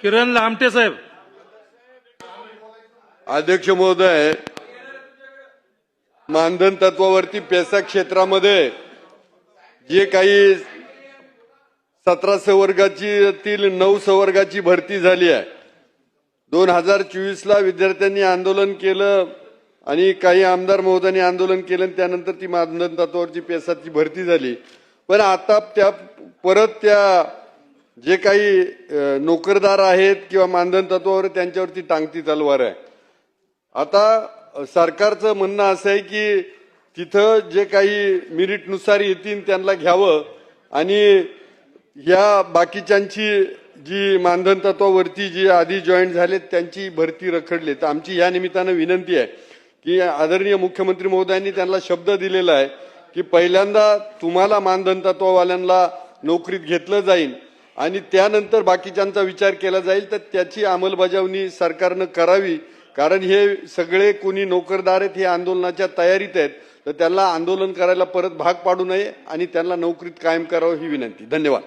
किरण लामटे साहेब. अध्यक्ष महोदय, मानधन तत्वावरती पेसा क्षेत्रामध्ये जे काही 17 संवर्गाची 9 संवर्गाची भरती झाली आहे. 2024ला विद्यार्थ्यांनी आंदोलन केलं आणि काही आमदार महोदयांनी आंदोलन केलं, त्यानंतर ती मानधन तत्वावरची पेसाची भरती झाली. पण आता परत त्या जे काही नोकरदार आहेत किंवा मानधन तत्वावर त्यांच्यावरती टांगती तलवार आहे. आता सरकारचं म्हणणं असं आहे की तिथं जे काही मेरिटनुसार येतील त्यांना घ्यावं आणि या बाकीच्यांची जी मानधन तत्वावरती जी आधी जॉईन झालेत त्यांची भरती रखडली. तर आमची या निमित्तानं विनंती आहे की आदरणीय मुख्यमंत्री महोदयांनी त्यांना शब्द दिलेला आहे की पहिल्यांदा तुम्हाला मानधन तत्ववाल्यांना नोकरीत घेतलं जाईल आणि त्यानंतर बाकीच्यांचा विचार केला जाईल. तर त्याची अंमलबजावणी सरकारनं करावी, कारण हे सगळे कोणी नोकरदार आहेत हे आंदोलनाच्या तयारीत आहेत. तर त्यांना आंदोलन करायला परत भाग पाडू नये आणि त्यांना नोकरीत कायम करावं ही विनंती. धन्यवाद.